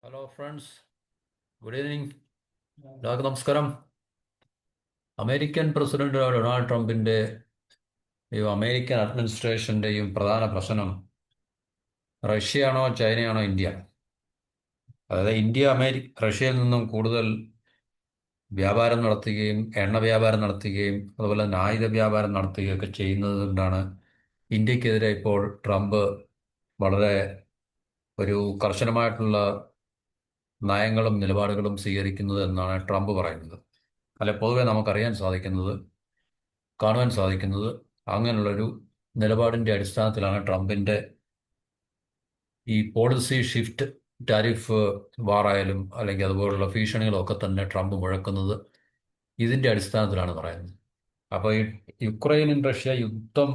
Hello friends, good evening. എല്ലാവർക്കും നമസ്കാരം. American president Donald ട്രംപിന്റെ അമേരിക്കൻ അഡ്മിനിസ്ട്രേഷന്റെയും പ്രധാന പ്രശ്നം റഷ്യയാണോ ചൈനയാണോ ഇന്ത്യ. അതായത് ഇന്ത്യ റഷ്യയിൽ നിന്നും കൂടുതൽ വ്യാപാരം നടത്തുകയും എണ്ണ വ്യാപാരം നടത്തുകയും അതുപോലെ തന്നെ ആയുധ വ്യാപാരം നടത്തുകയും ഒക്കെ ചെയ്യുന്നത് കൊണ്ടാണ് ഇന്ത്യക്കെതിരെ ഇപ്പോൾ ട്രംപ് വളരെ ഒരു കർശനമായിട്ടുള്ള നയങ്ങളും നിലപാടുകളും സ്വീകരിക്കുന്നത് എന്നാണ് ട്രംപ് പറയുന്നത്. അല്ലെ, പൊതുവെ കാണുവാൻ സാധിക്കുന്നത് അങ്ങനെയുള്ളൊരു നിലപാടിൻ്റെ അടിസ്ഥാനത്തിലാണ് ട്രംപിൻ്റെ ഈ പോളിസി ഷിഫ്റ്റ്, ടാരിഫ് വാറായാലും അല്ലെങ്കിൽ അതുപോലുള്ള ഭീഷണികളൊക്കെ തന്നെ ട്രംപ് മുഴക്കുന്നത് ഇതിൻ്റെ അടിസ്ഥാനത്തിലാണ് പറയുന്നത്. അപ്പോൾ ഈ യുക്രൈനും റഷ്യ യുദ്ധം,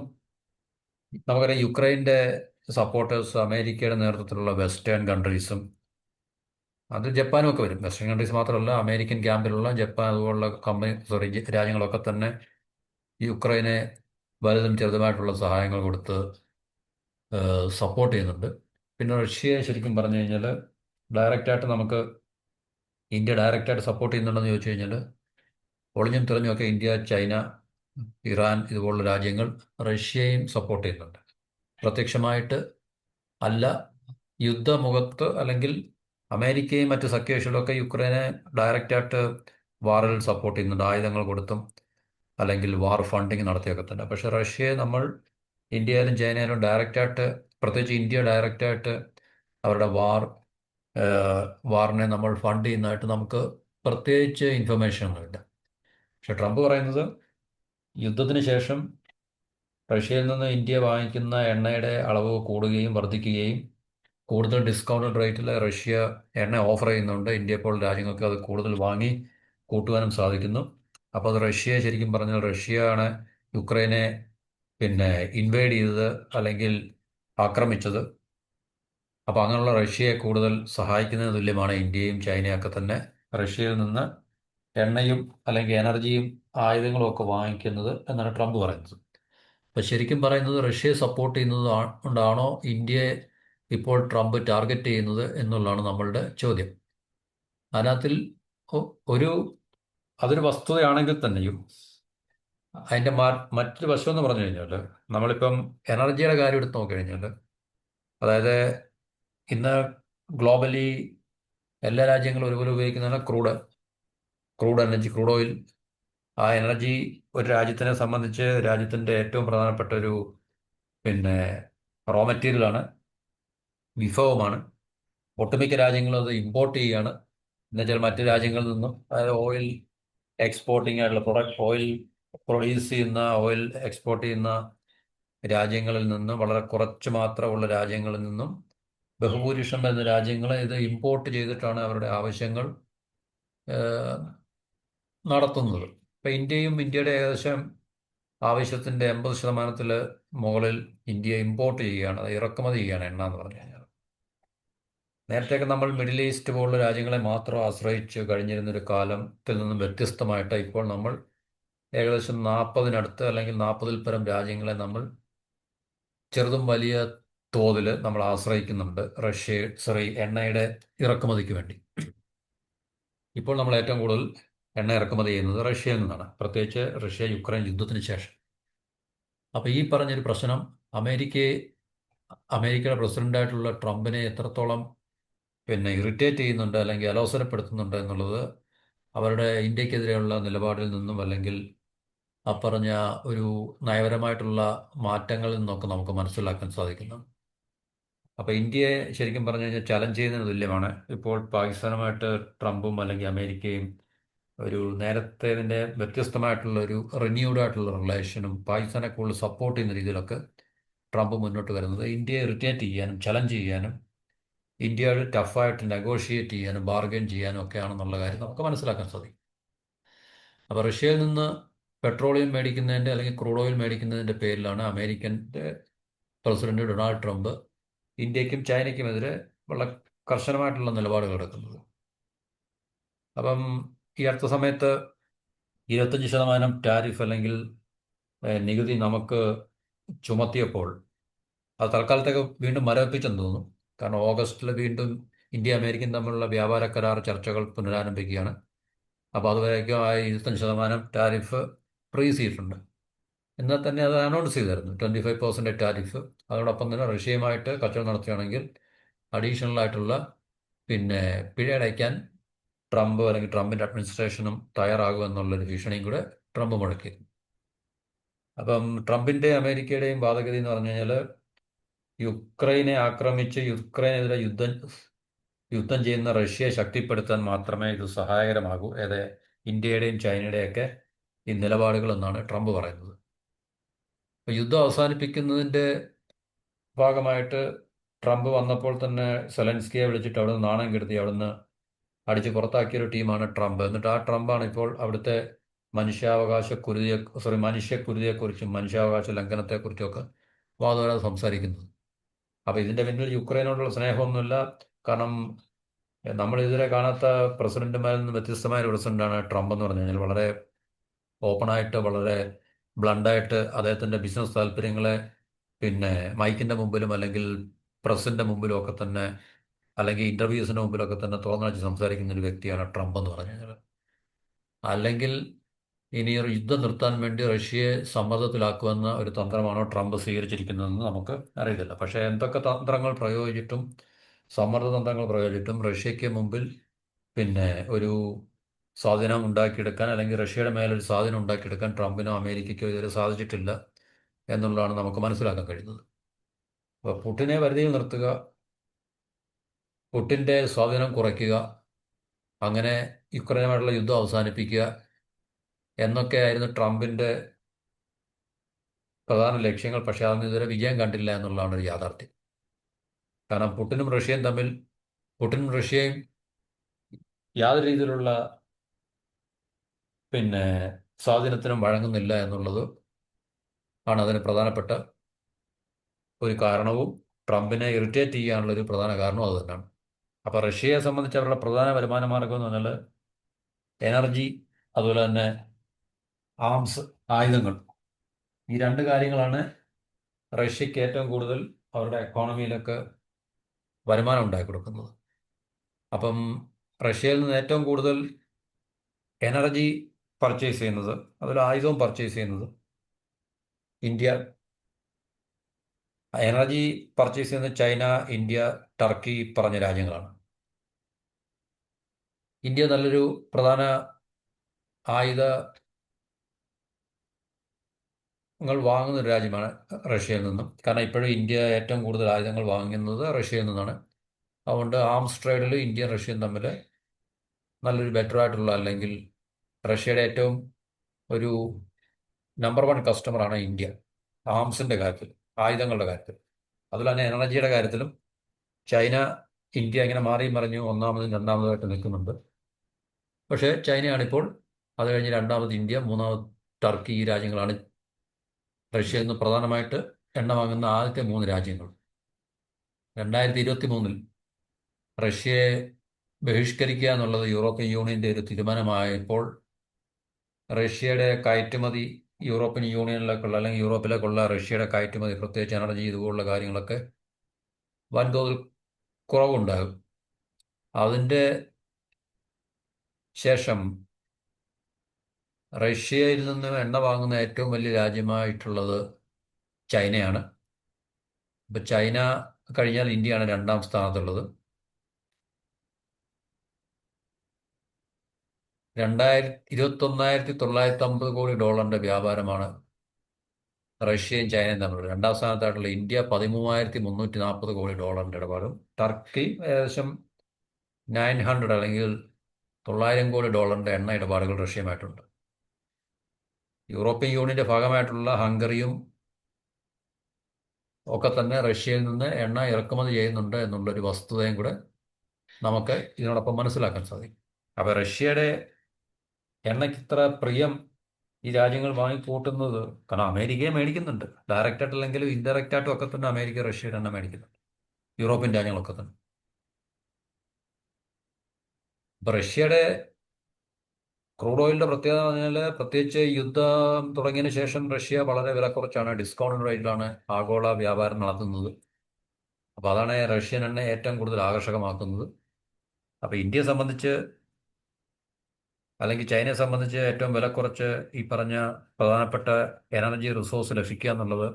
നമുക്കറിയാം, യുക്രൈൻ്റെ സപ്പോർട്ടേഴ്സ് അമേരിക്കയുടെ നേതൃത്വത്തിലുള്ള വെസ്റ്റേൺ കൺട്രീസും അത് ജപ്പാനും ഒക്കെ വരും. വെസ്റ്റേൺ കൺട്രീസ് മാത്രമല്ല, അമേരിക്കൻ ക്യാമ്പിലുള്ള ജപ്പാൻ അതുപോലുള്ള രാജ്യങ്ങളൊക്കെ തന്നെ യുക്രൈനെ വലുതും ചെറുതുമായിട്ടുള്ള സഹായങ്ങൾ കൊടുത്ത് സപ്പോർട്ട് ചെയ്യുന്നുണ്ട്. പിന്നെ റഷ്യയെ ശരിക്കും പറഞ്ഞു കഴിഞ്ഞാൽ ഡയറക്റ്റായിട്ട് ഇന്ത്യ ഡയറക്റ്റായിട്ട് സപ്പോർട്ട് ചെയ്യുന്നുണ്ടെന്ന് ചോദിച്ചു കഴിഞ്ഞാൽ ഒളിഞ്ഞും തെളിഞ്ഞുമൊക്കെ ഇന്ത്യ, ചൈന, ഇറാൻ ഇതുപോലുള്ള രാജ്യങ്ങൾ റഷ്യയും സപ്പോർട്ട് ചെയ്യുന്നുണ്ട്. പ്രത്യക്ഷമായിട്ട് അല്ല, യുദ്ധമുഖത്ത് അല്ലെങ്കിൽ അമേരിക്കയും മറ്റ് സഖ്യകക്ഷികളൊക്കെ യുക്രൈനെ ഡയറക്റ്റായിട്ട് വാറിൽ സപ്പോർട്ട് ചെയ്യുന്നുണ്ട്, ആയുധങ്ങൾ കൊടുത്തും അല്ലെങ്കിൽ വാർ ഫണ്ടിങ് നടത്തിയൊക്കെ തന്നെ. പക്ഷേ റഷ്യയെ ഇന്ത്യയിലും ചൈനയിലും ഡയറക്റ്റായിട്ട്, പ്രത്യേകിച്ച് ഇന്ത്യ ഡയറക്റ്റായിട്ട് അവരുടെ വാറിനെ നമ്മൾ ഫണ്ട് ചെയ്യുന്നതായിട്ട് നമുക്ക് പ്രത്യേകിച്ച് ഇൻഫർമേഷൻ ഒന്നുമില്ല. പക്ഷെ ട്രംപ് പറയുന്നത് യുദ്ധത്തിന് ശേഷം റഷ്യയിൽ നിന്ന് ഇന്ത്യ വാങ്ങിക്കുന്ന എണ്ണയുടെ അളവ് കൂടുകയും വർദ്ധിക്കുകയും കൂടുതൽ ഡിസ്കൗണ്ടഡ് റേറ്റിൽ റഷ്യ എണ്ണ ഓഫർ ചെയ്യുന്നുണ്ട്. ഇന്ത്യ ഇപ്പോൾ രാജ്യങ്ങൾക്ക് അത് കൂടുതൽ വാങ്ങി കൂട്ടുവാനും സാധിക്കുന്നു. അപ്പോൾ അത് ശരിക്കും പറഞ്ഞാൽ റഷ്യയാണ് യുക്രൈനെ ഇൻവേഡ് ചെയ്തത് അല്ലെങ്കിൽ ആക്രമിച്ചത്. അപ്പോൾ അങ്ങനെയുള്ള റഷ്യയെ കൂടുതൽ സഹായിക്കുന്നതിന് തുല്യമാണ് ഇന്ത്യയും ചൈനയൊക്കെ തന്നെ റഷ്യയിൽ നിന്ന് എണ്ണയും അല്ലെങ്കിൽ എനർജിയും ആയുധങ്ങളും ഒക്കെ വാങ്ങിക്കുന്നത് എന്നാണ് ട്രംപ് പറയുന്നത്. അപ്പോൾ ശരിക്കും പറയുന്നത് റഷ്യയെ സപ്പോർട്ട് ചെയ്യുന്നത് കൊണ്ടാണോ ഇന്ത്യയെ ഇപ്പോൾ ട്രംപ് ടാർഗറ്റ് ചെയ്യുന്നത് എന്നുള്ളതാണ് നമ്മളുടെ ചോദ്യം. അതിനകത്തിൽ ഒരു അതൊരു വസ്തുതയാണെങ്കിൽ തന്നെയും അതിൻ്റെ മറ്റൊരു വശം എന്ന് പറഞ്ഞു കഴിഞ്ഞാൽ, നമ്മളിപ്പം എനർജിയുടെ കാര്യം എടുത്ത് നോക്കിക്കഴിഞ്ഞാൽ, അതായത് ഇന്ന് ഗ്ലോബലി എല്ലാ രാജ്യങ്ങളും ഒരുപോലെ ഉപയോഗിക്കുന്നതാണ് ക്രൂഡ് എനർജി, ക്രൂഡ് ഓയിൽ. ആ എനർജി ഒരു രാജ്യത്തിനെ സംബന്ധിച്ച് രാജ്യത്തിൻ്റെ ഏറ്റവും പ്രധാനപ്പെട്ട ഒരു പിന്നെ റോ മെറ്റീരിയലാണ്, വിഭവമാണ്. ഒട്ടുമിക്ക രാജ്യങ്ങളും അത് ഇമ്പോർട്ട് ചെയ്യുകയാണ്. എന്നുവെച്ചാൽ മറ്റ് രാജ്യങ്ങളിൽ നിന്നും, അതായത് ഓയിൽ എക്സ്പോർട്ടിംഗ് ആയിട്ടുള്ള ഓയിൽ പ്രൊഡ്യൂസ് ചെയ്യുന്ന, ഓയിൽ എക്സ്പോർട്ട് ചെയ്യുന്ന രാജ്യങ്ങളിൽ നിന്ന് വളരെ കുറച്ച് മാത്രമുള്ള രാജ്യങ്ങളിൽ നിന്നും ബഹുഭൂരിഷം വരുന്ന രാജ്യങ്ങൾ ഇത് ഇമ്പോർട്ട് ചെയ്തിട്ടാണ് അവരുടെ ആവശ്യങ്ങൾ നടത്തുന്നത്. ഇപ്പം ഇന്ത്യയുടെ ഏകദേശം ആവശ്യത്തിൻ്റെ 80% മുകളിൽ ഇന്ത്യ ഇമ്പോർട്ട് ചെയ്യുകയാണ്, അത് ഇറക്കുമതി ചെയ്യുകയാണ് എണ്ണ എന്ന് പറഞ്ഞു കഴിഞ്ഞാൽ. നേരത്തെയൊക്കെ നമ്മൾ മിഡിൽ ഈസ്റ്റ് പോലുള്ള രാജ്യങ്ങളെ മാത്രം ആശ്രയിച്ച് കഴിഞ്ഞിരുന്നൊരു കാലത്തിൽ നിന്നും വ്യത്യസ്തമായിട്ട് ഇപ്പോൾ നമ്മൾ ഏകദേശം 40-നടുത്ത് അല്ലെങ്കിൽ 40-ൽ പരം രാജ്യങ്ങളെ നമ്മൾ ചെറുതും വലിയ തോതിൽ നമ്മൾ ആശ്രയിക്കുന്നുണ്ട് എണ്ണയുടെ ഇറക്കുമതിക്ക് വേണ്ടി. ഇപ്പോൾ നമ്മൾ ഏറ്റവും കൂടുതൽ എണ്ണ ഇറക്കുമതി ചെയ്യുന്നത് റഷ്യയിൽ നിന്നാണ്, പ്രത്യേകിച്ച് റഷ്യ യുക്രൈൻ യുദ്ധത്തിന് ശേഷം. അപ്പോൾ ഈ പറഞ്ഞൊരു പ്രശ്നം അമേരിക്കയുടെ പ്രസിഡന്റായിട്ടുള്ള ട്രംപിനെ എത്രത്തോളം ഇറിറ്റേറ്റ് ചെയ്യുന്നുണ്ട് അല്ലെങ്കിൽ അലോസരപ്പെടുത്തുന്നുണ്ട് എന്നുള്ളത് അവരുടെ ഇന്ത്യക്കെതിരെയുള്ള നിലപാടിൽ നിന്നും അല്ലെങ്കിൽ പറഞ്ഞ ഒരു നയപരമായിട്ടുള്ള മാറ്റങ്ങളിൽ നിന്നൊക്കെ നമുക്ക് മനസ്സിലാക്കാൻ സാധിക്കുന്നു. അപ്പോൾ ഇന്ത്യയെ ശരിക്കും പറഞ്ഞു കഴിഞ്ഞാൽ ചലഞ്ച് ചെയ്യുന്നതിന് തുല്യമാണ് ഇപ്പോൾ പാകിസ്ഥാനുമായിട്ട് ട്രംപും അല്ലെങ്കിൽ അമേരിക്കയും ഒരു നേരത്തേതിൻ്റെ വ്യത്യസ്തമായിട്ടുള്ള ഒരു റിന്യൂഡ് ആയിട്ടുള്ള റിലേഷനും പാകിസ്ഥാനെ കൂടുതൽ സപ്പോർട്ട് ചെയ്യുന്ന രീതിയിലൊക്കെ ട്രംപ് മുന്നോട്ട് വരുന്നത് ഇന്ത്യയെ ഇറിറ്റേറ്റ് ചെയ്യാനും ചലഞ്ച് ചെയ്യാനും ഇന്ത്യയുടെ ടഫായിട്ട് നെഗോഷിയേറ്റ് ചെയ്യാനും ബാർഗൈൻ ചെയ്യാനും ഒക്കെയാണെന്നുള്ള കാര്യം നമുക്ക് മനസ്സിലാക്കാൻ സാധിക്കും. അപ്പോൾ റഷ്യയിൽ നിന്ന് പെട്രോളിയം മേടിക്കുന്നതിൻ്റെ അല്ലെങ്കിൽ ക്രൂഡ് ഓയിൽ മേടിക്കുന്നതിൻ്റെ പേരിലാണ് അമേരിക്കൻ്റെ പ്രസിഡന്റ് ഡൊണാൾഡ് ട്രംപ് ഇന്ത്യക്കും ചൈനയ്ക്കുമെതിരെ വളരെ കർശനമായിട്ടുള്ള നിലപാടുകൾ എടുക്കുന്നത്. അപ്പം ഈ അടുത്ത സമയത്ത് 25% ടാരിഫ് അല്ലെങ്കിൽ നികുതി നമുക്ക് ചുമത്തിയപ്പോൾ അത് തൽക്കാലത്തേക്ക് വീണ്ടും മരവിപ്പിച്ചെന്ന് തോന്നുന്നു. കാരണം ഓഗസ്റ്റിൽ വീണ്ടും ഇന്ത്യ അമേരിക്കയും തമ്മിലുള്ള വ്യാപാര കരാർ ചർച്ചകൾ പുനരാരംഭിക്കുകയാണ്. അപ്പോൾ അതുവരേക്കും ആ 25% ടാരിഫ് ഫ്രീസ് ചെയ്തിട്ടുണ്ട്. എന്നാൽ തന്നെ അത് അനൗൺസ് ചെയ്തായിരുന്നു 25% ടാരിഫ്. അതോടൊപ്പം തന്നെ റഷ്യയുമായിട്ട് കച്ചവടം നടത്തുകയാണെങ്കിൽ അഡീഷണൽ ആയിട്ടുള്ള പിന്നെ പിഴ അടയ്ക്കാൻ ട്രംപ് അല്ലെങ്കിൽ ട്രംപിൻ്റെ അഡ്മിനിസ്ട്രേഷനും തയ്യാറാകുമെന്നുള്ളൊരു ഭീഷണിയും കൂടെ ട്രംപ് മുഴക്കി. അപ്പം ട്രംപിൻ്റെ അമേരിക്കയുടെയും വാദഗതി എന്ന് പറഞ്ഞു കഴിഞ്ഞാൽ യുക്രൈനെ ആക്രമിച്ച് യുക്രൈനെതിരെ യുദ്ധം ചെയ്യുന്ന റഷ്യയെ ശക്തിപ്പെടുത്താൻ മാത്രമേ ഇത് സഹായകരമാകൂ. ഇന്ത്യയുടെയും ചൈനയുടെയൊക്കെ ഈ നിലപാടുകൾ എന്നാണ് ട്രംപ് പറയുന്നത്. അപ്പോൾ യുദ്ധം അവസാനിപ്പിക്കുന്നതിൻ്റെ ഭാഗമായിട്ട് ട്രംപ് വന്നപ്പോൾ തന്നെ സെലൻസ്കിയെ വിളിച്ചിട്ട് അവിടെ നിന്ന് നാണം കെടുത്തി അവിടുന്ന് അടിച്ച് പുറത്താക്കിയൊരു ടീമാണ് ട്രംപ്. എന്നിട്ട് ആ ട്രംപാണ് ഇപ്പോൾ അവിടുത്തെ മനുഷ്യക്കുരുതിയെക്കുറിച്ചും മനുഷ്യാവകാശ ലംഘനത്തെക്കുറിച്ചും ഒക്കെ വാദോരാതെ സംസാരിക്കുന്നത്. അപ്പോൾ ഇതിൻ്റെ പിന്നിൽ യുക്രൈനോടുള്ള സ്നേഹമൊന്നുമില്ല. കാരണം നമ്മൾ ഇതുവരെ കാണാത്ത പ്രസിഡന്റുമാരിൽ നിന്ന് വ്യത്യസ്തമായ ഒരു പ്രസിഡന്റാണ് ട്രംപ് എന്ന് പറഞ്ഞു കഴിഞ്ഞാൽ. വളരെ ഓപ്പണായിട്ട് വളരെ ബ്ലണ്ടായിട്ട് അദ്ദേഹത്തിൻ്റെ ബിസിനസ് താല്പര്യങ്ങളെ മൈക്കിൻ്റെ മുമ്പിലും അല്ലെങ്കിൽ പ്രസിൻ്റെ മുമ്പിലും ഒക്കെ തന്നെ അല്ലെങ്കിൽ ഇൻ്റർവ്യൂസിൻ്റെ മുമ്പിലൊക്കെ തന്നെ തുറന്നടിച്ച് സംസാരിക്കുന്ന ഒരു വ്യക്തിയാണ് ട്രംപ് എന്ന് പറഞ്ഞു കഴിഞ്ഞാൽ. അല്ലെങ്കിൽ ഇനിയൊരു യുദ്ധം നിർത്താൻ വേണ്ടി റഷ്യയെ സമ്മർദ്ദത്തിലാക്കുമെന്ന ഒരു തന്ത്രമാണോ ട്രംപ് സ്വീകരിച്ചിരിക്കുന്നതെന്ന് നമുക്ക് അറിയത്തില്ല. പക്ഷേ എന്തൊക്കെ തന്ത്രങ്ങൾ പ്രയോഗിച്ചിട്ടും സമ്മർദ്ദ തന്ത്രങ്ങൾ പ്രയോഗിച്ചിട്ടും റഷ്യയ്ക്ക് മുമ്പിൽ ഒരു സ്വാധീനം ഉണ്ടാക്കിയെടുക്കാൻ അല്ലെങ്കിൽ റഷ്യയുടെ മേലൊരു സ്വാധീനം ഉണ്ടാക്കിയെടുക്കാൻ ട്രംപിനോ അമേരിക്കയ്ക്കോ ഇതുവരെ സാധിച്ചിട്ടില്ല എന്നുള്ളതാണ് നമുക്ക് മനസ്സിലാക്കാൻ കഴിയുന്നത്. അപ്പോൾ പുടിനെ പരിധിയിൽ നിർത്തുക, പുടിൻ്റെ സ്വാധീനം കുറയ്ക്കുക, അങ്ങനെ യുക്രൈനുമായിട്ടുള്ള യുദ്ധം അവസാനിപ്പിക്കുക എന്നൊക്കെയായിരുന്നു ട്രംപിൻ്റെ പ്രധാന ലക്ഷ്യങ്ങൾ. പക്ഷേ അതൊന്നും ഇതുവരെ വിജയം കണ്ടില്ല എന്നുള്ളതാണ് ഒരു യാഥാർത്ഥ്യം. കാരണം പുടിനും റഷ്യയും യാതൊരു രീതിയിലുള്ള സ്വാധീനത്തിനും വഴങ്ങുന്നില്ല എന്നുള്ളത് ആണ് അതിന് പ്രധാനപ്പെട്ട ഒരു കാരണവും ട്രംപിനെ ഇറിറ്റേറ്റ് ചെയ്യാനുള്ള ഒരു പ്രധാന കാരണവും അത് തന്നെയാണ്. അപ്പോൾ റഷ്യയെ സംബന്ധിച്ച് അവരുടെ പ്രധാന വരുമാന മാർഗം എന്ന് പറഞ്ഞാൽ എനർജി, അതുപോലെ തന്നെ ആംസ്, ആയുധങ്ങൾ. ഈ രണ്ട് കാര്യങ്ങളാണ് റഷ്യക്ക് ഏറ്റവും കൂടുതൽ അവരുടെ എക്കോണമിയിലൊക്കെ വരുമാനം ഉണ്ടാക്കി കൊടുക്കുന്നത്. അപ്പം റഷ്യയിൽ നിന്ന് ഏറ്റവും കൂടുതൽ എനർജി പർച്ചേസ് ചെയ്യുന്നത്, അതിൽ ആയുധവും പർച്ചേസ് ചെയ്യുന്നത് ഇന്ത്യ. എനർജി പർച്ചേസ് ചെയ്യുന്നത് ചൈന, ഇന്ത്യ, ടർക്കി പറഞ്ഞ രാജ്യങ്ങളാണ്. ഇന്ത്യ നല്ലൊരു പ്രധാന ആയുധങ്ങൾ വാങ്ങുന്ന ഒരു രാജ്യമാണ് റഷ്യയിൽ നിന്നും. കാരണം ഇപ്പോഴും ഇന്ത്യ ഏറ്റവും കൂടുതൽ ആയുധങ്ങൾ വാങ്ങുന്നത് റഷ്യയിൽ നിന്നാണ്. അതുകൊണ്ട് ആംസ് ട്രേഡിൽ ഇന്ത്യയും റഷ്യയും തമ്മിൽ നല്ലൊരു ബെറ്റർ ആയിട്ടുള്ള, അല്ലെങ്കിൽ റഷ്യയുടെ ഏറ്റവും ഒരു നമ്പർ 1 കസ്റ്റമറാണ് ഇന്ത്യ ആംസിൻ്റെ കാര്യത്തിൽ, ആയുധങ്ങളുടെ കാര്യത്തിൽ. അതുപോലെ തന്നെ എനർജിയുടെ കാര്യത്തിലും ചൈന, ഇന്ത്യ ഇങ്ങനെ മാറിയും മറിഞ്ഞു ഒന്നാമതും രണ്ടാമതുമായിട്ട് നിൽക്കുന്നുണ്ട്. പക്ഷേ ചൈനയാണിപ്പോൾ, അത് കഴിഞ്ഞ് രണ്ടാമത് ഇന്ത്യ, മൂന്നാമത് ടർക്കി. ഈ രാജ്യങ്ങളാണ് റഷ്യയിൽ നിന്ന് പ്രധാനമായിട്ട് എണ്ണ വാങ്ങുന്ന ആദ്യത്തെ 3 രാജ്യങ്ങൾ. 2023 റഷ്യയെ ബഹിഷ്കരിക്കുക എന്നുള്ളത് യൂറോപ്യൻ യൂണിയൻ്റെ ഒരു തീരുമാനമായപ്പോൾ റഷ്യയുടെ കയറ്റുമതി യൂറോപ്യൻ യൂണിയനിലേക്കുള്ള അല്ലെങ്കിൽ യൂറോപ്പിലേക്കുള്ള റഷ്യയുടെ കയറ്റുമതി, പ്രത്യേകിച്ച് എനർജി ഇതുപോലുള്ള കാര്യങ്ങളൊക്കെ വൻതോതിൽ കുറവുണ്ടാകും. അതിൻ്റെ ശേഷം റഷ്യയിൽ നിന്ന് എണ്ണ വാങ്ങുന്ന ഏറ്റവും വലിയ രാജ്യമായിട്ടുള്ളത് ചൈനയാണ്. ഇപ്പോൾ ചൈന കഴിഞ്ഞാൽ ഇന്ത്യയാണ് 2ാം സ്ഥാനത്തുള്ളത്. 21,950 കോടി ഡോളറിൻ്റെ വ്യാപാരമാണ് റഷ്യയും ചൈനയും തമ്മിലുള്ളത്. 2ാം സ്ഥാനത്തായിട്ടുള്ള ഇന്ത്യ 13,340 കോടി ഡോളറിൻ്റെ ഇടപാടും, ടർക്കി ഏകദേശം 900 അല്ലെങ്കിൽ 900 കോടി ഡോളറിൻ്റെ എണ്ണ ഇടപാടുകൾ റഷ്യയുമായിട്ടുണ്ട്. യൂറോപ്യൻ യൂണിയൻ്റെ ഭാഗമായിട്ടുള്ള ഹംഗറിയും ഒക്കെ തന്നെ റഷ്യയിൽ നിന്ന് എണ്ണ ഇറക്കുമതി ചെയ്യുന്നുണ്ട് എന്നുള്ളൊരു വസ്തുതയും കൂടെ നമുക്ക് ഇതിനോടൊപ്പം മനസ്സിലാക്കാൻ സാധിക്കും. അപ്പോൾ റഷ്യയുടെ എണ്ണയ്ക്ക് ഇത്ര പ്രിയം ഈ രാജ്യങ്ങൾ വാങ്ങിക്കൂട്ടുന്നത് കാരണം അമേരിക്കയെ മേടിക്കുന്നുണ്ട്, ഡയറക്റ്റായിട്ടല്ലെങ്കിലും ഇൻഡയറക്റ്റായിട്ടും ഒക്കെ തന്നെ അമേരിക്ക റഷ്യയുടെ എണ്ണ മേടിക്കുന്നുണ്ട്, യൂറോപ്യൻ രാജ്യങ്ങളൊക്കെ തന്നെ. അപ്പോൾ റഷ്യയുടെ ക്രൂഡ് ഓയിലിൻ്റെ പ്രത്യേകത എന്ന് പറഞ്ഞാൽ, പ്രത്യേകിച്ച് യുദ്ധം തുടങ്ങിയതിന് ശേഷം റഷ്യ വളരെ വില കുറച്ചാണ്, ഡിസ്കൗണ്ട് റേറ്റിലാണ് ആഗോള വ്യാപാരം നടത്തുന്നത്. അപ്പോൾ അതാണ് റഷ്യൻ എണ്ണ ഏറ്റവും കൂടുതൽ ആകർഷകമാക്കുന്നത്. അപ്പോൾ ഇന്ത്യയെ സംബന്ധിച്ച് അല്ലെങ്കിൽ ചൈനയെ സംബന്ധിച്ച് ഏറ്റവും വില കുറച്ച് ഈ പറഞ്ഞ പ്രധാനപ്പെട്ട എനർജി റിസോഴ്സ് ലഭിക്കുക എന്നുള്ളത്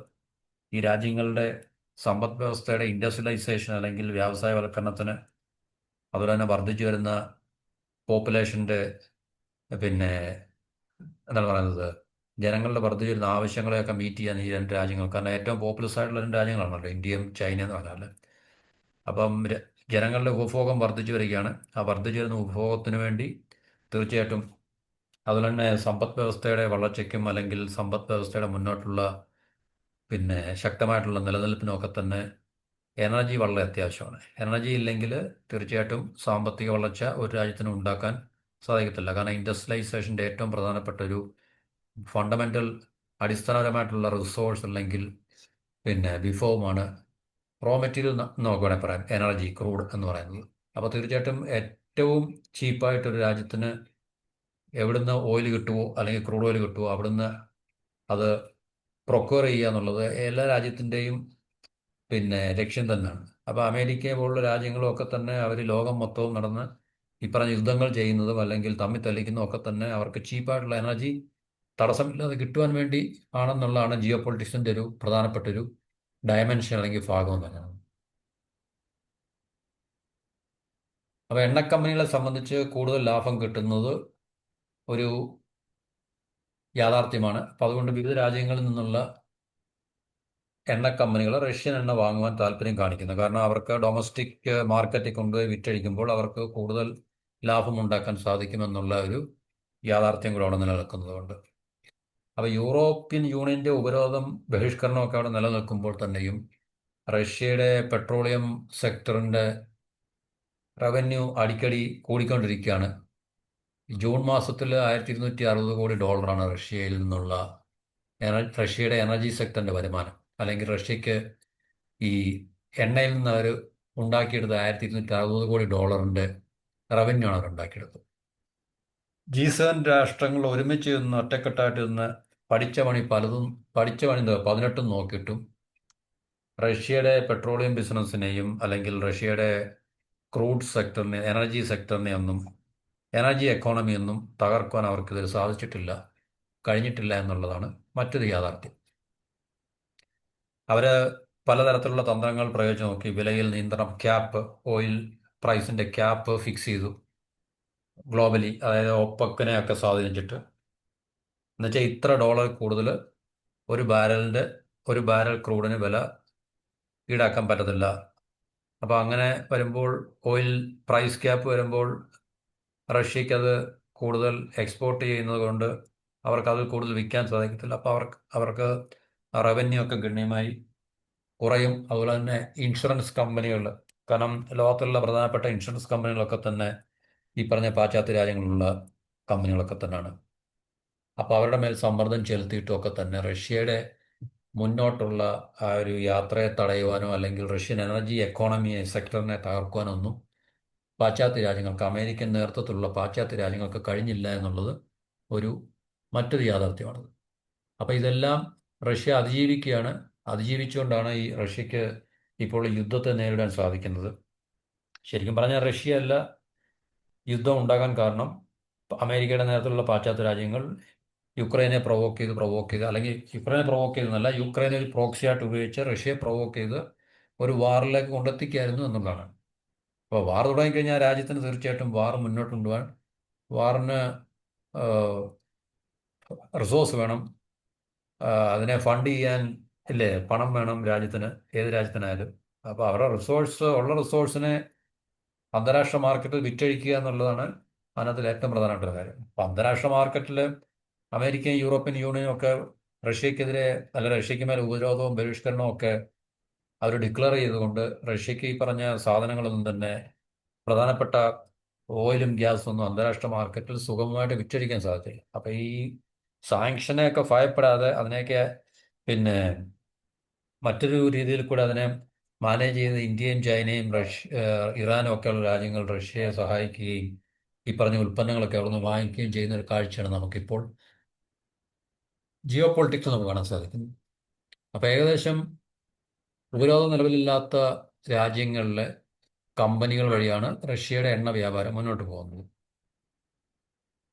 ഈ രാജ്യങ്ങളുടെ സമ്പദ് വ്യവസ്ഥയുടെ ഇൻഡസ്ട്രിയലൈസേഷൻ അല്ലെങ്കിൽ വ്യവസായവൽക്കരണത്തിന്, അതുപോലെ തന്നെ വർദ്ധിച്ചു വരുന്ന പോപ്പുലേഷൻ്റെ പിന്നെ എന്താണ് പറയുന്നത്, ജനങ്ങളുടെ വർദ്ധിച്ചു വരുന്ന ആവശ്യങ്ങളെയൊക്കെ മീറ്റ് ചെയ്യാൻ ഈ രണ്ട് രാജ്യങ്ങൾ, കാരണം ഏറ്റവും പോപ്പുലസ് ആയിട്ടുള്ള രണ്ട് രാജ്യങ്ങളാണല്ലോ ഇന്ത്യയും ചൈന എന്ന് പറഞ്ഞാൽ. അപ്പം ജനങ്ങളുടെ ഉപഭോഗം വർദ്ധിച്ചു വരികയാണ്. ആ വർദ്ധിച്ചു വരുന്ന ഉപഭോഗത്തിന് വേണ്ടി തീർച്ചയായിട്ടും അതുപോലെ തന്നെ സമ്പദ് വ്യവസ്ഥയുടെ വളർച്ചയ്ക്കും അല്ലെങ്കിൽ സമ്പദ് വ്യവസ്ഥയുടെ മുന്നോട്ടുള്ള ശക്തമായിട്ടുള്ള നിലനിൽപ്പിനും ഒക്കെ തന്നെ എനർജി വളരെ അത്യാവശ്യമാണ്. എനർജി ഇല്ലെങ്കിൽ തീർച്ചയായിട്ടും സാമ്പത്തിക വളർച്ച ഒരു രാജ്യത്തിനും ഉണ്ടാക്കാൻ സാധിക്കത്തില്ല. കാരണം ഇൻഡസ്ട്രിയലൈസേഷൻ്റെ ഏറ്റവും പ്രധാനപ്പെട്ട ഒരു ഫണ്ടമെൻ്റൽ അടിസ്ഥാനപരമായിട്ടുള്ള റിസോഴ്സ് അല്ലെങ്കിൽ വിഭവമാണ് റോ മെറ്റീരിയൽ നമുക്ക് വേണമെങ്കിൽ പറയാം എനർജി, ക്രൂഡ് എന്ന് പറയുന്നത്. അപ്പോൾ തീർച്ചയായിട്ടും ഏറ്റവും ചീപ്പായിട്ടൊരു രാജ്യത്തിന് എവിടുന്ന് ഓയിൽ കിട്ടുമോ അല്ലെങ്കിൽ ക്രൂഡ് ഓയിൽ കിട്ടുമോ അവിടുന്ന് അത് പ്രൊക്യൂർ ചെയ്യുക എന്നുള്ളത് എല്ലാ രാജ്യത്തിൻ്റെയും ലക്ഷ്യം തന്നെയാണ്. അപ്പോൾ അമേരിക്ക പോലുള്ള രാജ്യങ്ങളും ഒക്കെ തന്നെ അവർ ലോകം മൊത്തവും നടന്ന് ഈ പറഞ്ഞ യുദ്ധങ്ങൾ ചെയ്യുന്നതും അല്ലെങ്കിൽ തമ്മിൽ തല്ലിക്കുന്നതും ഒക്കെ തന്നെ അവർക്ക് ചീപ്പായിട്ടുള്ള എനർജി തടസ്സമില്ലാതെ കിട്ടുവാൻ വേണ്ടി ആണെന്നുള്ളതാണ് ജിയോ പൊളിറ്റിക്സിൻ്റെ ഒരു പ്രധാനപ്പെട്ട ഒരു ഡയമെൻഷൻ അല്ലെങ്കിൽ ഭാഗം എന്ന് പറയുന്നത്. അപ്പോൾ എണ്ണ കമ്പനികളെ സംബന്ധിച്ച് കൂടുതൽ ലാഭം കിട്ടുന്നത് ഒരു യാഥാർത്ഥ്യമാണ്. അപ്പോൾ അതുകൊണ്ട് വിവിധ രാജ്യങ്ങളിൽ നിന്നുള്ള എണ്ണ കമ്പനികൾ റഷ്യൻ എണ്ണ വാങ്ങുവാൻ താല്പര്യം കാണിക്കുന്നു. കാരണം അവർക്ക് ഡൊമസ്റ്റിക് മാർക്കറ്റിൽ കൊണ്ടുപോയി വിറ്റഴിക്കുമ്പോൾ അവർക്ക് കൂടുതൽ ലാഭമുണ്ടാക്കാൻ സാധിക്കുമെന്നുള്ള ഒരു യാഥാർത്ഥ്യം കൂടെ അവിടെ നിലനിൽക്കുന്നതുകൊണ്ട്. അപ്പോൾ യൂറോപ്യൻ യൂണിയൻ്റെ ഉപരോധം, ബഹിഷ്കരണമൊക്കെ അവിടെ നിലനിൽക്കുമ്പോൾ തന്നെയും റഷ്യയുടെ പെട്രോളിയം സെക്ടറിൻ്റെ റവന്യൂ അടിക്കടി കൂടിക്കൊണ്ടിരിക്കുകയാണ്. ജൂൺ മാസത്തിൽ $1260 കോടി റഷ്യയിൽ നിന്നുള്ള റഷ്യയുടെ എനർജി സെക്ടറിൻ്റെ വരുമാനം. അല്ലെങ്കിൽ റഷ്യക്ക് ഈ എണ്ണയിൽ നിന്ന് അവർ ഉണ്ടാക്കിയെടുത്ത $1260 കോടി റവന്യൂ ആണ് അവർ ഉണ്ടാക്കിയെടുത്തത്. G7 രാഷ്ട്രങ്ങൾ ഒരുമിച്ച് നിന്ന് ഒറ്റക്കെട്ടായിട്ട് നിന്ന് പഠിച്ച പണി 18 നോക്കിയിട്ടും റഷ്യയുടെ പെട്രോളിയം ബിസിനസ്സിനെയും അല്ലെങ്കിൽ റഷ്യയുടെ ക്രൂഡ് സെക്ടറിനെ, എനർജി സെക്ടറിനെ ഒന്നും, എനർജി എക്കോണമിയൊന്നും തകർക്കുവാൻ അവർക്കിതിൽ സാധിച്ചിട്ടില്ല, കഴിഞ്ഞിട്ടില്ല എന്നുള്ളതാണ് മറ്റൊരു യാഥാർത്ഥ്യം. അവർ പലതരത്തിലുള്ള തന്ത്രങ്ങൾ പ്രയോഗിച്ച് നോക്കി. വിലയിൽ നിയന്ത്രണം, ക്യാപ്പ്, ഓയിൽ പ്രൈസിൻ്റെ ക്യാപ്പ് ഫിക്സ് ചെയ്തു ഗ്ലോബലി, അതായത് ഒപ്പക്കിനെ ഒക്കെ സ്വാധീനിച്ചിട്ട്. എന്നുവെച്ചാൽ ഇത്ര ഡോളർ കൂടുതൽ ഒരു ബാരൽ ക്രൂഡിന് വില ഈടാക്കാൻ പറ്റത്തില്ല. അപ്പോൾ അങ്ങനെ വരുമ്പോൾ ഓയിൽ പ്രൈസ് ക്യാപ്പ് വരുമ്പോൾ റഷ്യക്കത് കൂടുതൽ എക്സ്പോർട്ട് ചെയ്യുന്നത് കൊണ്ട് അവർക്കതിൽ കൂടുതൽ വിൽക്കാൻ സാധിക്കത്തില്ല. അപ്പോൾ അവർക്ക് റവന്യൂ ഒക്കെ ഗണ്യമായി കുറയും. അതുപോലെ തന്നെ ഇൻഷുറൻസ് കമ്പനികൾ, കാരണം ലോകത്തിലുള്ള പ്രധാനപ്പെട്ട ഇൻഷുറൻസ് കമ്പനികളൊക്കെ തന്നെ ഈ പറഞ്ഞ പാശ്ചാത്യ രാജ്യങ്ങളിലുള്ള കമ്പനികളൊക്കെ തന്നെയാണ്. അപ്പോൾ അവരുടെ മേൽ സമ്മർദ്ദം ചെലുത്തിയിട്ടുമൊക്കെ തന്നെ റഷ്യയുടെ മുന്നോട്ടുള്ള ആ ഒരു യാത്രയെ തടയുവാനോ അല്ലെങ്കിൽ റഷ്യൻ എനർജി എക്കോണമിയെ സെക്ടറിനെ തകർക്കുവാനോ ഒന്നും പാശ്ചാത്യ രാജ്യങ്ങൾക്ക്, അമേരിക്കൻ നേതൃത്വത്തിലുള്ള പാശ്ചാത്യ രാജ്യങ്ങൾക്ക് കഴിഞ്ഞില്ല എന്നുള്ളത് മറ്റൊരു യാഥാർത്ഥ്യമാണത്. അപ്പോൾ ഇതെല്ലാം റഷ്യ അതിജീവിക്കുകയാണ്. അതിജീവിച്ചുകൊണ്ടാണ് ഈ റഷ്യക്ക് ഇപ്പോൾ യുദ്ധത്തെ നേരിടാൻ സാധിക്കുന്നത്. ശരിക്കും പറഞ്ഞാൽ റഷ്യയല്ല യുദ്ധം ഉണ്ടാകാൻ കാരണം, അമേരിക്കയുടെ നേതൃത്വത്തിലുള്ള പാശ്ചാത്യ രാജ്യങ്ങൾ യുക്രൈനെ പ്രൊവോക്ക് ചെയ്ത് അല്ലെങ്കിൽ യുക്രൈനെ പ്രൊവോക്ക് ചെയ്തെന്നല്ല, യുക്രൈനെ ഒരു പ്രോക്സിയായിട്ട് ഉപയോഗിച്ച് റഷ്യയെ പ്രൊവോക്ക് ചെയ്ത് ഒരു വാറിലേക്ക് കൊണ്ടെത്തിക്കായിരുന്നു എന്നുള്ളതാണ്. അപ്പോൾ വാർ തുടങ്ങിക്കഴിഞ്ഞാൽ രാജ്യത്തിന് തീർച്ചയായിട്ടും വാർ മുന്നോട്ട് കൊണ്ടുപോകാൻ, വാറിന് റിസോഴ്സ് വേണം, അതിനെ ഫണ്ട് ചെയ്യാൻ ഇല്ലേ പണം വേണം രാജ്യത്തിന്, ഏത് രാജ്യത്തിനായാലും. അപ്പോൾ അവരുടെ റിസോഴ്സിനെ അന്താരാഷ്ട്ര മാർക്കറ്റിൽ വിറ്റഴിക്കുക എന്നുള്ളതാണ് അതിനകത്തിൽ ഏറ്റവും പ്രധാനപ്പെട്ട കാര്യം. അപ്പം അന്താരാഷ്ട്ര മാർക്കറ്റിൽ അമേരിക്കയും യൂറോപ്യൻ യൂണിയനും ഒക്കെ റഷ്യക്കെതിരെ, അല്ല റഷ്യക്ക് മേൽ ഉപരോധവും ബഹിഷ്കരണവും ഒക്കെ അവർ ഡിക്ലെയർ ചെയ്തുകൊണ്ട് റഷ്യക്ക് ഈ പറഞ്ഞ സാധനങ്ങളൊന്നും തന്നെ, പ്രധാനപ്പെട്ട ഓയിലും ഗ്യാസും ഒന്നും അന്താരാഷ്ട്ര മാർക്കറ്റിൽ സുഗമമായിട്ട് വിറ്റഴിക്കാൻ സാധിച്ചില്ല. അപ്പം ഈ സാങ്ഷനെയൊക്കെ ഭയപ്പെടാതെ അതിനെയൊക്കെ മറ്റൊരു രീതിയിൽ കൂടെ അതിനെ മാനേജ് ചെയ്ത് ഇന്ത്യയും ചൈനയും ഇറാനും ഒക്കെയുള്ള രാജ്യങ്ങൾ റഷ്യയെ സഹായിക്കുകയും ഈ പറഞ്ഞ ഉൽപ്പന്നങ്ങളൊക്കെ അവിടെ നിന്ന് വാങ്ങിക്കുകയും ചെയ്യുന്ന ഒരു കാഴ്ചയാണ് നമുക്കിപ്പോൾ ജിയോ പൊളിറ്റിക്സ് നമുക്ക് കാണാൻ സാധിക്കുന്നത്. അപ്പോൾ ഏകദേശം ഉപരോധം നിലവിലില്ലാത്ത രാജ്യങ്ങളിലെ കമ്പനികൾ വഴിയാണ് റഷ്യയുടെ എണ്ണ വ്യാപാരം മുന്നോട്ട് പോകുന്നത്.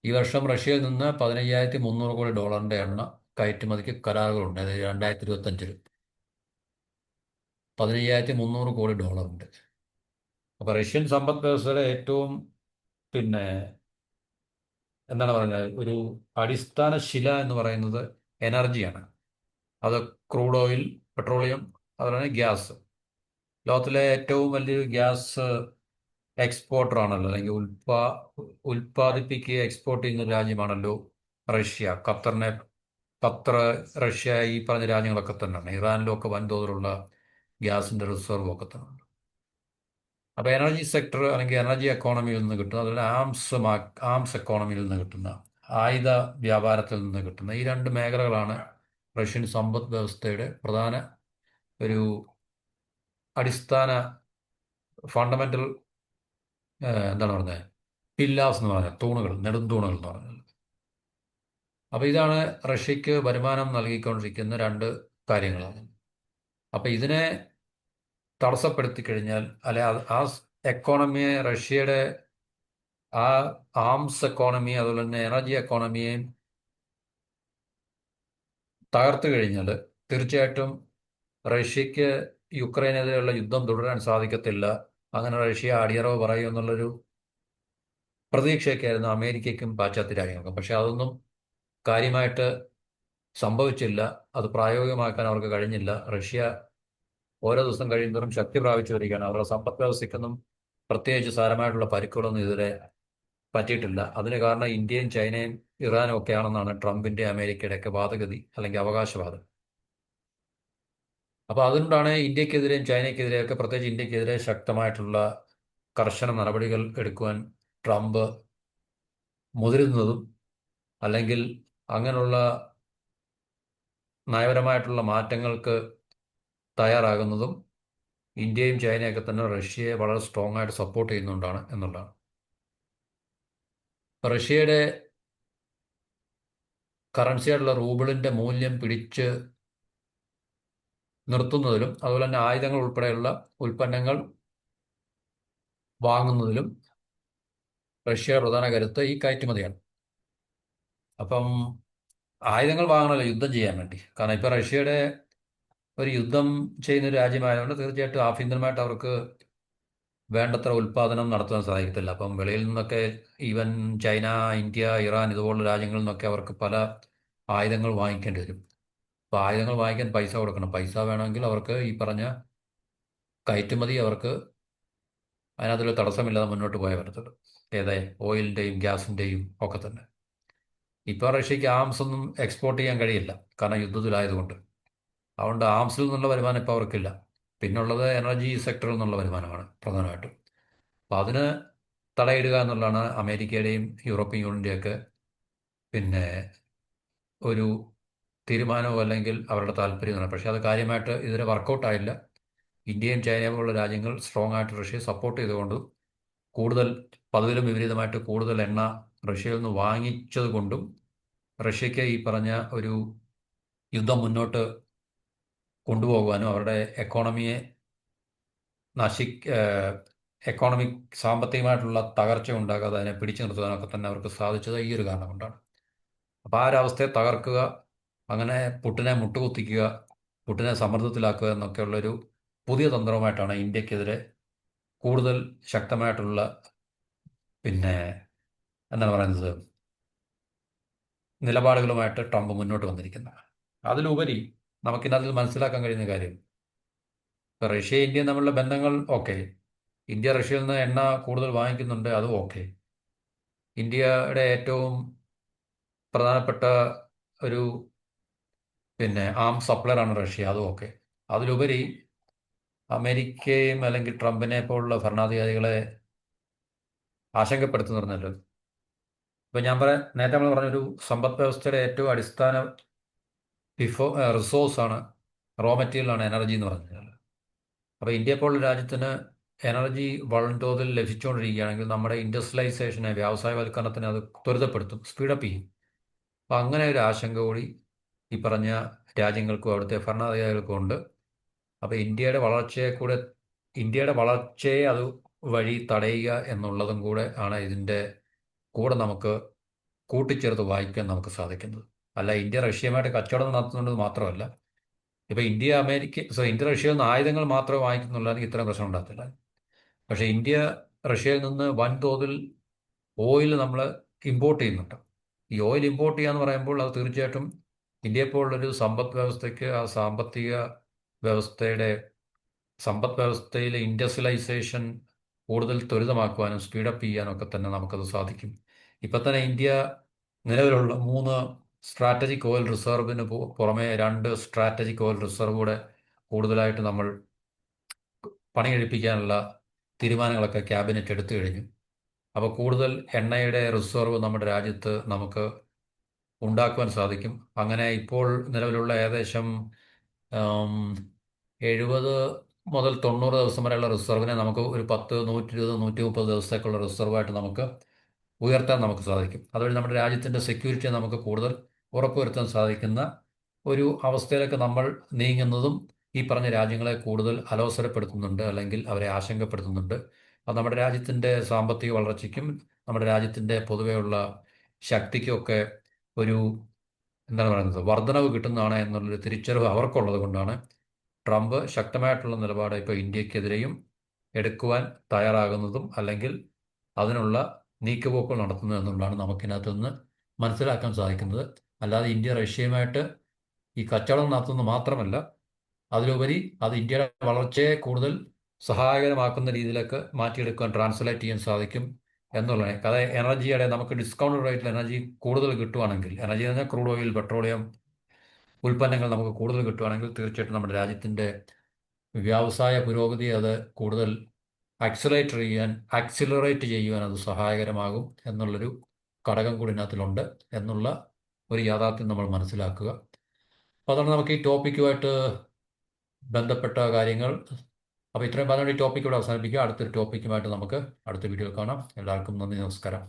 ഈ വർഷം റഷ്യയിൽ നിന്ന് 15,300 കോടി ഡോളറിന്റെ എണ്ണ കയറ്റുമതിക്ക് കരാറുകളുണ്ട്. അതായത് 2025 15,300 കോടി ഡോളറുണ്ട്. അപ്പോൾ റഷ്യൻ സമ്പദ് വ്യവസ്ഥയുടെ ഏറ്റവും പിന്നെ എന്താണ് പറയുന്നത്, ഒരു അടിസ്ഥാന ശില എന്ന് പറയുന്നത് എനർജിയാണ്. അത് ക്രൂഡ് ഓയിൽ, പെട്രോളിയം, അതുപോലെ തന്നെ ഗ്യാസ്. ലോകത്തിലെ ഏറ്റവും വലിയൊരു ഗ്യാസ് എക്സ്പോർട്ടർ ആണല്ലോ, അല്ലെങ്കിൽ ഉൽപ്പാദിപ്പിക്കുക, എക്സ്പോർട്ട് ചെയ്യുന്ന രാജ്യമാണല്ലോ റഷ്യ. ഖത്തർ, റഷ്യ, ഈ പറഞ്ഞ രാജ്യങ്ങളൊക്കെ തന്നെയാണ്. ഇറാനിലും ഒക്കെ വൻതോതിലുള്ള ഗ്യാസിന്റെ റിസർവ് ഒക്കെ തന്നെ. അപ്പോൾ എനർജി സെക്ടർ അല്ലെങ്കിൽ എനർജി എക്കോണമിയിൽ നിന്ന് കിട്ടുന്ന, അതുപോലെ ആംസ് എക്കോണമിയിൽ നിന്ന് കിട്ടുന്ന, ആയുധ വ്യാപാരത്തിൽ നിന്ന് കിട്ടുന്ന ഈ രണ്ട് മേഖലകളാണ് റഷ്യൻ സമ്പദ് വ്യവസ്ഥയുടെ പ്രധാന ഒരു അടിസ്ഥാന ഫണ്ടമെന്റൽ എന്താണ് പറയുന്നത്, പില്ലാസ് എന്ന് പറഞ്ഞാൽ തൂണുകൾ, നെടുംതൂണുകൾ എന്ന് പറഞ്ഞാൽ. അപ്പോൾ ഇതാണ് റഷ്യക്ക് വരുമാനം നൽകിക്കൊണ്ടിരിക്കുന്ന രണ്ട് കാര്യങ്ങളാണ്. അപ്പോൾ ഇതിനെ തടസ്സപ്പെടുത്തി കഴിഞ്ഞാൽ, അല്ലെ ആ എക്കോണമിയെ, റഷ്യയുടെ ആ ആംസ് എക്കോണമി അതുപോലെ തന്നെ എനർജി എക്കോണമിയെയും തകർത്തു കഴിഞ്ഞാൽ തീർച്ചയായിട്ടും റഷ്യക്ക് യുക്രൈനെതിരെയുള്ള യുദ്ധം തുടരാൻ സാധിക്കത്തില്ല. അങ്ങനെ റഷ്യ അടിയറവ് പറയും എന്നുള്ളൊരു പ്രതീക്ഷയൊക്കെയായിരുന്നു അമേരിക്കയ്ക്കും പാശ്ചാത്യ രാജ്യങ്ങൾക്കും. പക്ഷെ അതൊന്നും കാര്യമായിട്ട് സംഭവിച്ചില്ല. അത് പ്രായോഗികമാക്കാൻ അവർക്ക് കഴിഞ്ഞില്ല. റഷ്യ ഓരോ ദിവസം കഴിയുന്നതും ശക്തി പ്രാപിച്ചു വരികയാണ്. അവരുടെ സമ്പദ് വ്യവസ്ഥയ്ക്കൊന്നും പ്രത്യേകിച്ച് സാരമായിട്ടുള്ള പരിക്കുകളൊന്നും ഇതുവരെ പറ്റിയിട്ടില്ല. അതിന് കാരണം ഇന്ത്യയും ചൈനയും ഇറാനും ഒക്കെയാണെന്നാണ് ട്രംപിന്റെ അമേരിക്കയുടെ ഒക്കെ വാദഗതി അല്ലെങ്കിൽ അവകാശവാദം. അപ്പോൾ അതുകൊണ്ടാണ് ഇന്ത്യക്കെതിരെയും ചൈനയ്ക്കെതിരെയൊക്കെ, പ്രത്യേകിച്ച് ഇന്ത്യക്കെതിരെ ശക്തമായിട്ടുള്ള കർശന നടപടികൾ എടുക്കുവാൻ ട്രംപ് മുതിരുന്നതും, അല്ലെങ്കിൽ അങ്ങനെയുള്ള നയപരമായിട്ടുള്ള മാറ്റങ്ങൾക്ക് തയ്യാറാകുന്നതും ഇന്ത്യയും ചൈനയൊക്കെ തന്നെ റഷ്യയെ വളരെ സ്ട്രോങ് ആയിട്ട് സപ്പോർട്ട് ചെയ്യുന്നുണ്ടാണ് എന്നുള്ളതാണ്. റഷ്യയുടെ കറൻസിയായിട്ടുള്ള റൂബിളിന്റെ മൂല്യം പിടിച്ച് നിർത്തുന്നതിലും, അതുപോലെ തന്നെ ആയുധങ്ങൾ ഉൾപ്പെടെയുള്ള ഉൽപ്പന്നങ്ങൾ വാങ്ങുന്നതിലും റഷ്യയുടെ പ്രധാന കരുത്ത് ഈ കയറ്റുമതിയാണ്. അപ്പം ആയുധങ്ങൾ വാങ്ങണമല്ലോ യുദ്ധം ചെയ്യാൻ വേണ്ടി. കാരണം ഇപ്പം റഷ്യയുടെ ഒരു യുദ്ധം ചെയ്യുന്ന ഒരു രാജ്യമായതുകൊണ്ട് തീർച്ചയായിട്ടും ആഭ്യന്തരമായിട്ട് അവർക്ക് വേണ്ടത്ര ഉൽപ്പാദനം നടത്താൻ സാധിക്കത്തില്ല. അപ്പം വെളിയിൽ നിന്നൊക്കെ, ഈവൻ ചൈന, ഇന്ത്യ, ഇറാൻ ഇതുപോലുള്ള രാജ്യങ്ങളിൽ നിന്നൊക്കെ അവർക്ക് പല ആയുധങ്ങൾ വാങ്ങിക്കേണ്ടി വരും. അപ്പോൾ ആയുധങ്ങൾ വാങ്ങിക്കാൻ പൈസ കൊടുക്കണം. പൈസ വേണമെങ്കിൽ അവർക്ക് ഈ പറഞ്ഞ കയറ്റുമതി അവർക്ക് അതിനകത്തൊരു തടസ്സമില്ലാതെ മുന്നോട്ട് പോയാൽ പറ്റത്തുള്ളൂ. ഏതായ ഓയിലിൻ്റെയും ഗ്യാസിൻ്റെയും ഒക്കെ തന്നെ. ഇപ്പോൾ റഷ്യക്ക് ആംസ് ഒന്നും എക്സ്പോർട്ട് ചെയ്യാൻ കഴിയില്ല, കാരണം യുദ്ധത്തിലായതുകൊണ്ട്. അതുകൊണ്ട് ആംസിൽ നിന്നുള്ള വരുമാനം ഇപ്പോൾ അവർക്കില്ല. പിന്നുള്ളത് എനർജി സെക്ടറിൽ നിന്നുള്ള വരുമാനമാണ് പ്രധാനമായിട്ടും. അപ്പോൾ അതിന് തടയിടുക എന്നുള്ളതാണ് അമേരിക്കയുടെയും യൂറോപ്യൻ യൂണിയൻ്റെയൊക്കെ പിന്നെ ഒരു തീരുമാനമോ അല്ലെങ്കിൽ അവരുടെ താല്പര്യമാണ്. പക്ഷേ അത് കാര്യമായിട്ട് ഇതുവരെ വർക്കൗട്ട് ആയില്ല. ഇന്ത്യയും ചൈനയും പോലുള്ള രാജ്യങ്ങൾ സ്ട്രോങ് ആയിട്ട് റഷ്യയെ സപ്പോർട്ട് ചെയ്തുകൊണ്ട് കൂടുതൽ, പതിവിലും വിപരീതമായിട്ട് കൂടുതൽ എണ്ണ റഷ്യയിൽ നിന്ന് വാങ്ങിച്ചത് കൊണ്ടും റഷ്യക്ക് ഈ പറഞ്ഞ ഒരു യുദ്ധം മുന്നോട്ട് കൊണ്ടുപോകുവാനും അവരുടെ എക്കോണമിയെ എക്കോണമിക് സാമ്പത്തികമായിട്ടുള്ള തകർച്ച ഉണ്ടാകാതെ അതിനെ പിടിച്ചു നിർത്താനൊക്കെ തന്നെ അവർക്ക് സാധിച്ചത് ഈ ഒരു കാരണം കൊണ്ടാണ്. അപ്പോൾ ആ ഒരു അവസ്ഥയെ തകർക്കുക, അങ്ങനെ പുട്ടിനെ മുട്ടുകുത്തിക്കുക, പുട്ടിനെ സമ്മർദ്ദത്തിലാക്കുക എന്നൊക്കെയുള്ളൊരു പുതിയ തന്ത്രവുമായിട്ടാണ് ഇന്ത്യക്കെതിരെ കൂടുതൽ ശക്തമായിട്ടുള്ള പിന്നെ എന്താണ് പറയുന്നത് നിലപാടുകളുമായിട്ട് ട്രംപ് മുന്നോട്ട് വന്നിരിക്കുന്നത്. അതിലുപരി നമുക്കിതിനകത്ത് മനസ്സിലാക്കാൻ കഴിയുന്ന കാര്യം, ഇപ്പോൾ റഷ്യ ഇന്ത്യയും തമ്മിലുള്ള ബന്ധങ്ങൾ ഓക്കെ, ഇന്ത്യ റഷ്യയിൽ നിന്ന് എണ്ണ കൂടുതൽ വാങ്ങിക്കുന്നുണ്ട്, അതും ഓക്കെ. ഇന്ത്യയുടെ ഏറ്റവും പ്രധാനപ്പെട്ട ഒരു ആം സപ്ലയറാണ് റഷ്യ, അതും ഓക്കെ. അതിലുപരി അമേരിക്കയും അല്ലെങ്കിൽ ട്രംപിനെ പോലുള്ള ഭരണാധികാരികളെ ആശങ്കപ്പെടുത്തുന്നു പറഞ്ഞല്ലോ. ഇപ്പം ഞാൻ നേരത്തെ നമ്മൾ പറഞ്ഞൊരു സമ്പദ് വ്യവസ്ഥയുടെ ഏറ്റവും അടിസ്ഥാന റിസോഴ്സാണ്, റോ മെറ്റീരിയലാണ് എനർജി എന്ന് പറഞ്ഞാൽ. അപ്പോൾ ഇന്ത്യ പോലുള്ള രാജ്യത്തിന് എനർജി വൻതോതിൽ ലഭിച്ചുകൊണ്ടിരിക്കുകയാണെങ്കിൽ നമ്മുടെ ഇൻഡസ്ട്രിയലൈസേഷനെ, വ്യാവസായവൽക്കരണത്തിനെ അത് ത്വരിതപ്പെടുത്തും, സ്പീഡപ്പ് ചെയ്യും. അപ്പം അങ്ങനെ ഒരു ആശങ്ക കൂടി ഈ പറഞ്ഞ രാജ്യങ്ങൾക്കും അവിടുത്തെ ഭരണാധികാരികൾക്കും ഉണ്ട്. അപ്പോൾ ഇന്ത്യയുടെ വളർച്ചയെ അത് വഴി തടയുക എന്നുള്ളതും കൂടെ ആണ് ഇതിൻ്റെ കൂടെ നമുക്ക് കൂട്ടിച്ചേർത്ത് വായിക്കാൻ നമുക്ക് സാധിക്കുന്നത്. അല്ല ഇന്ത്യ റഷ്യയുമായിട്ട് കച്ചവടം നടത്തുന്നത് മാത്രമല്ല, ഇപ്പോൾ ഇന്ത്യ റഷ്യയിൽ നിന്ന് ആയുധങ്ങൾ മാത്രമേ വാങ്ങിക്കുന്നുള്ളൂ, ഇത്രയും പ്രശ്നം ഉണ്ടാകത്തില്ല. പക്ഷേ ഇന്ത്യ റഷ്യയിൽ നിന്ന് വൻതോതിൽ ഓയിൽ നമ്മൾ ഇമ്പോർട്ട് ചെയ്യുന്നുണ്ട്. ഈ ഓയിൽ ഇമ്പോർട്ട് ചെയ്യുക എന്ന് പറയുമ്പോൾ അത് തീർച്ചയായിട്ടും ഇന്ത്യയെ പോലുള്ളൊരു വ്യവസ്ഥയുടെ സമ്പദ് വ്യവസ്ഥയിലെ ഇൻഡസ്ട്രിയലൈസേഷൻ കൂടുതൽ ത്വരിതമാക്കുവാനും സ്പീഡപ്പ് ചെയ്യാനും ഒക്കെ തന്നെ നമുക്കത് സാധിക്കും. ഇപ്പം തന്നെ ഇന്ത്യ നിലവിലുള്ള 3 സ്ട്രാറ്റജിക് ഓയിൽ റിസർവിന് പുറമെ 2 സ്ട്രാറ്റജിക് ഓയിൽ റിസർവ് കൂടെ കൂടുതലായിട്ട് നമ്മൾ പണികഴിപ്പിക്കാനുള്ള തീരുമാനങ്ങളൊക്കെ ക്യാബിനറ്റ് എടുത്തു കഴിഞ്ഞു. അപ്പോൾ കൂടുതൽ എണ്ണയുടെ റിസർവ് നമ്മുടെ രാജ്യത്ത് നമുക്ക് ഉണ്ടാക്കുവാൻ സാധിക്കും. അങ്ങനെ ഇപ്പോൾ നിലവിലുള്ള ഏകദേശം 70 മുതൽ 90 ദിവസം വരെയുള്ള റിസർവിനെ നമുക്ക് ഒരു 10, 120, 130 ദിവസത്തേക്കുള്ള റിസർവായിട്ട് നമുക്ക് ഉയർത്താൻ നമുക്ക് സാധിക്കും. അതുവഴി നമ്മുടെ രാജ്യത്തിൻ്റെ സെക്യൂരിറ്റിയെ നമുക്ക് കൂടുതൽ ഉറപ്പുവരുത്താൻ സാധിക്കുന്ന ഒരു അവസ്ഥയിലേക്ക് നമ്മൾ നീങ്ങുന്നതും ഈ പറഞ്ഞ രാജ്യങ്ങളെ കൂടുതൽ അലോസരപ്പെടുത്തുന്നുണ്ട്, അല്ലെങ്കിൽ അവരെ ആശങ്കപ്പെടുത്തുന്നുണ്ട്. അത് നമ്മുടെ രാജ്യത്തിൻ്റെ സാമ്പത്തിക വളർച്ചയ്ക്കും നമ്മുടെ രാജ്യത്തിൻ്റെ പൊതുവെയുള്ള ശക്തിക്കുമൊക്കെ ഒരു എന്താണ് പറയുന്നത് വർധനവ് കിട്ടുന്നതാണ് എന്നുള്ളൊരു തിരിച്ചറിവ് അവർക്കുള്ളത് കൊണ്ടാണ് ട്രംപ് ശക്തമായിട്ടുള്ള നിലപാട് ഇപ്പോൾ ഇന്ത്യക്കെതിരെയും എടുക്കുവാൻ തയ്യാറാകുന്നതും അല്ലെങ്കിൽ അതിനുള്ള നീക്കുപോക്കുകൾ നടത്തുന്നത് എന്നുള്ളതാണ് നമുക്കിനകത്ത് നിന്ന് മനസ്സിലാക്കാൻ സാധിക്കുന്നത്. അല്ലാതെ ഇന്ത്യ റഷ്യയുമായിട്ട് ഈ കച്ചവടം നടത്തുന്നത് മാത്രമല്ല, അതിലുപരി അത് ഇന്ത്യയുടെ വളർച്ചയെ കൂടുതൽ സഹായകരമാക്കുന്ന രീതിയിലേക്ക് മാറ്റിയെടുക്കാൻ ട്രാൻസ്ലേറ്റ് ചെയ്യാൻ സാധിക്കും എന്നുള്ളതാണ്. അത് എനർജിയുടെ നമുക്ക് ഡിസ്കൗണ്ട് റേറ്റിൽ എനർജി കൂടുതൽ കിട്ടുവാണെങ്കിൽ, എനർജി എന്ന് പറഞ്ഞാൽ ക്രൂഡ് ഓയിൽ, പെട്രോളിയം ഉൽപ്പന്നങ്ങൾ നമുക്ക് കൂടുതൽ കിട്ടുവാണെങ്കിൽ തീർച്ചയായിട്ടും നമ്മുടെ രാജ്യത്തിൻ്റെ വ്യവസായ പുരോഗതി അത് കൂടുതൽ ആക്സിലറേറ്റ് ചെയ്യുവാൻ അത് സഹായകരമാകും എന്നുള്ളൊരു ഘടകം കൂടി ഇതിനകത്തിലുണ്ട് എന്നുള്ള ഒരു യാഥാർത്ഥ്യം നമ്മൾ മനസ്സിലാക്കുക. അപ്പോൾ അതാണ് നമുക്ക് ഈ ടോപ്പിക്കുമായിട്ട് ബന്ധപ്പെട്ട കാര്യങ്ങൾ. അപ്പോൾ ഇത്രയും പറഞ്ഞുകൊണ്ട് ഈ ടോപ്പിക്ക് ഇവിടെ അവസാനിപ്പിക്കുക. അടുത്തൊരു ടോപ്പിക്കുമായിട്ട് നമുക്ക് അടുത്ത വീഡിയോയിൽ കാണാം. എല്ലാവർക്കും നന്ദി, നമസ്കാരം.